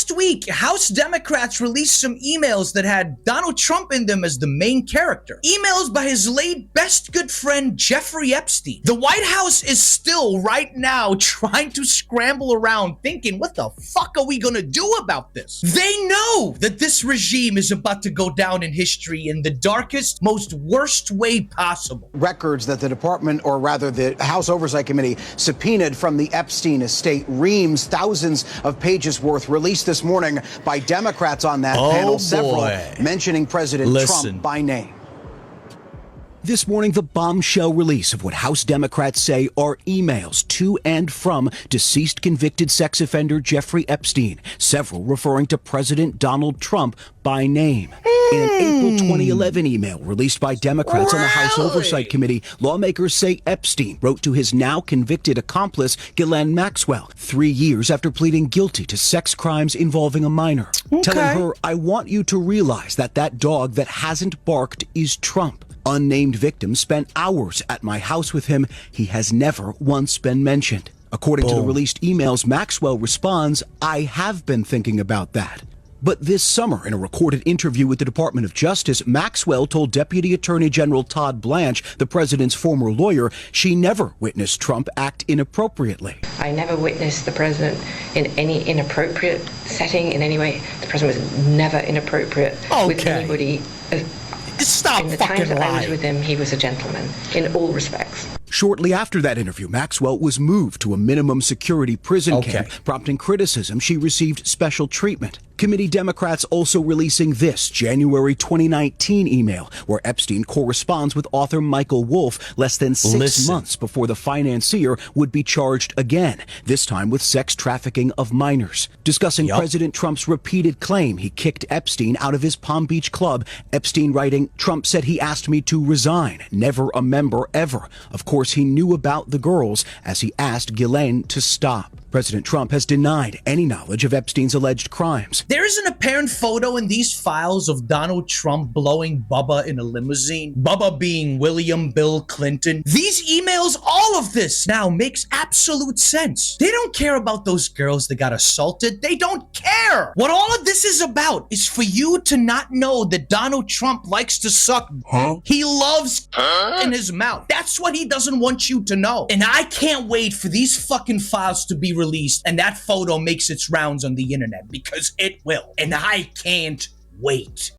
Last week, House Democrats released some emails that had Donald Trump in them as the main character. Emails by his late best good friend, Jeffrey Epstein. The White House is still right now trying to scramble around thinking, what the fuck are we gonna do about this? They know that this regime is about to go down in history in the darkest, most worst way possible. Records that the department, or rather the House Oversight Committee, subpoenaed from the Epstein estate, reams, thousands of pages worth, released this morning by Democrats on that panel, several mentioning President Trump by name. This morning, the bombshell release of what House Democrats say are emails to and from deceased convicted sex offender Jeffrey Epstein, several referring to President Donald Trump by name. In an April 2011 email released by Democrats on the House Oversight Committee, lawmakers say Epstein wrote to his now convicted accomplice, Ghislaine Maxwell, 3 years after pleading guilty to sex crimes involving a minor, telling her, "I want you to realize that dog that hasn't barked is Trump." Unnamed victim spent hours at my house with him. He has never once been mentioned. According to the released emails, Maxwell responds, "I have been thinking about that." But this summer, in a recorded interview with the Department of Justice, Maxwell told Deputy Attorney General Todd Blanche, the president's former lawyer, she never witnessed Trump act inappropriately. I never witnessed the president in any inappropriate setting in any way. The president was never inappropriate with anybody. Stop in the fucking times that I was lying. with him, he was a gentleman in all respects. Shortly after that interview, Maxwell was moved to a minimum security prison camp, prompting criticism she received special treatment. Committee Democrats also releasing this January 2019 email, where Epstein corresponds with author Michael Wolff less than 6 months before the financier would be charged again, this time with sex trafficking of minors. Discussing President Trump's repeated claim he kicked Epstein out of his Palm Beach club, Epstein writing, "Trump said he asked me to resign, never a member ever. Of course, he knew about the girls, as he asked Ghislaine to stop." President Trump has denied any knowledge of Epstein's alleged crimes. There is an apparent photo in these files of Donald Trump blowing Bubba in a limousine. Bubba being William Bill Clinton. These emails, all of this now makes absolute sense. They don't care about those girls that got assaulted. They don't care. What all of this is about is for you to not know that Donald Trump likes to suck. He loves in his mouth. That's what he doesn't want you to know. And I can't wait for these fucking files to be released and that photo makes its rounds on the internet, because it will. And I can't wait.